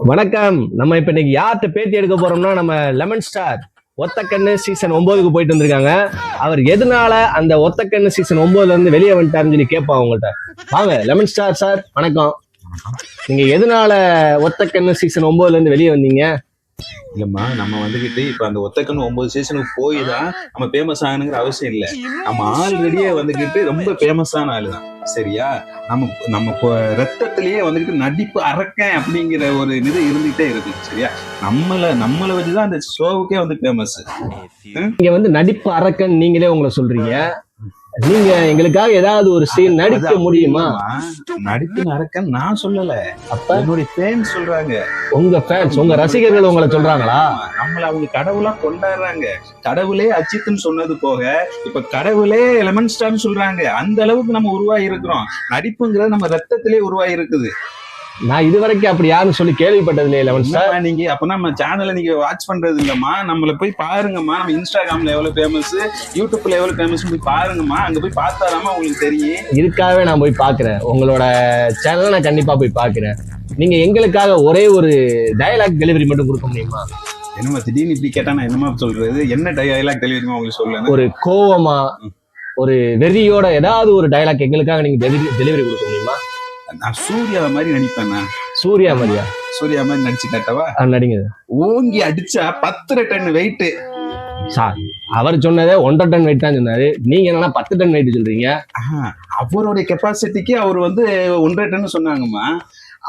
வணக்கம். நம்ம இப்ப இன்னைக்கு யார்கிட்ட பேட்டி எடுக்க போறோம்னா, நம்ம லெமன் ஸ்டார் ஒத்தக்கண்ணு சீசன் 9க்கு போயிட்டு வந்திருக்காங்க. அவர் எதனால அந்த ஒத்தக்கண்ணு சீசன் 9ல இருந்து வெளியே வந்துட்டாருன்னு சொல்லி கேட்போம் அவங்கள்ட்ட. வாங்க லெமன் ஸ்டார் சார், வணக்கம். நீங்க எதனால ஒத்தக்கண்ணு சீசன் 9ல இருந்து வெளியே வந்தீங்க? இல்லம்மா, நம்ம வந்துகிட்டு இப்ப அந்த ஒத்தக்கண்ணு 9 சீசனுக்கு போய் தான் நம்ம ஃபேமஸ் ஆகணுங்கிற அவசியம் இல்லை. நம்ம ஆல்ரெடியே வந்துகிட்டு ரொம்ப ஃபேமஸான ஆளு தான். சரியா? நம்ம ரத்தத்திலேயே வந்துகிட்டு நடிப்பு அரக்கன் அப்படிங்கிற ஒரு இது இருந்துகிட்டே இருக்கு. சரியா? நம்மளை வச்சுதான் அந்த ஷோவுக்கே வந்து ஃபேமஸ். நீங்க வந்து நடிப்பு அரக்கன் நீங்களே உங்களை சொல்றீங்க. நீங்க எங்களுக்காக ஏதாவது ஒரு சீன் நடிக்க முடியுமா? நடிப்பு அரக்கன் நான் சொல்லல, அப்ப என்னுடைய ஃபேன்ஸ் சொல்றாங்க. உங்க ஃபேன்ஸ், உங்க ரசிகர்கள் உங்களை சொல்றாங்களா? நம்மள அவங்க கடவுளா கொண்டாடுறாங்க. கடவுளே அஜித்னு சொன்னது போக இப்ப கடவுளே லெமன் ஸ்டார்னு சொல்றாங்க. அந்த அளவுக்கு நம்ம உருவாகி இருக்கிறோம். நடிப்புங்கிறது நம்ம ரத்தத்திலே உருவாகி இருக்குது. நான் இதுவரைக்கும் அப்படி யாருன்னு சொல்லி கேள்விப்பட்டது இல்லையே லெமன் ஸ்டார். நீங்க அப்பனா நம்ம சேனலை நீங்க வாட்ச் பண்றது இல்லம்மா. நம்மள போய் பாருங்கம்மா. நம்ம இன்ஸ்டாகிராம்ல எவ்வளவு ஃபேமஸ், யூடியூப்ல எவ்வளவு ஃபேமஸ் போய் பாருங்கம்மா. அங்க போய் பார்த்தாதாம்மா உங்களுக்கு தெரியும். இதுக்காகவே நான் போய் பாக்குறேன். உங்களோட சேனலை நான் கண்டிப்பா போய் பாக்குறேன். நீங்க எங்களுக்காக ஒரே ஒரு டயலாக் டெலிவரி மட்டும் கொடுக்க முடியுமா? என்னமா திடீர்னு இப்படி கேட்டா நான் என்னமா சொல்றது? என்ன டயலாக் டெலிவரிமா உங்களுக்கு சொல்லுங்க. ஒரு கோவமா, ஒரு வெறியோட ஏதாவது ஒரு டயலாக் எங்களுக்காக நீங்க டெலிவரி கொடுக்க முடியுமா? நான் சூர்யா மாதிரி நடிப்பேன். சூர்யா மாதிரியா? சூர்யா மாதிரி நடிச்சு காட்டவா? நடிங்க. ஓங்கி அடிச்சா 10 டன் வெயிட். சார், அவர் சொன்னதே 1.5 டன் வெயிட் தான் சொன்னாரு. நீங்க என்னன்னா 10 டன் வெயிட் சொல்றீங்க? அவருடைய கெப்பாசிட்டிக்கு அவர் வந்து 1.5 டன் சொன்னாங்கம்மா.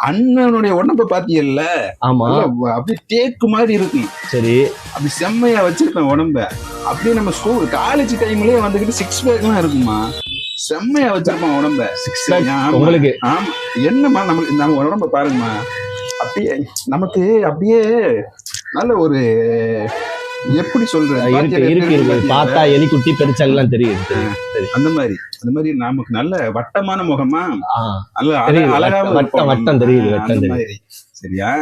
அண்ணனுடைய உடம்ப பாத்தீங்கல்ல? ஆமா, அப்படி தேக்கு மாதிரி இருக்கும். சரி, அப்படி செம்மையா வச்சிருப்பேன் உடம்ப. அப்படியே நம்ம ஸ்கூல் காலேஜ் டைம்லயே வந்துகிட்டு 6 பேக் எல்லாம் இருக்குமா. செம்மையா வச்சிருப்பான் உடம்ப. 6 பேக் உங்களுக்கு? ஆமா. என்னம்மா நம்ம உடம்ப பாருங்கம்மா. அப்படியே நமக்கு அப்படியே நல்ல ஒரு எப்படி சொல்றேன், பார்த்தா எலிக்குட்டி பெருசாலாம் தெரியுது. அந்த மாதிரி நமக்கு நல்ல வட்டமான முகமா, நல்ல அழகா வட்டம் தெரியுது. சரியா?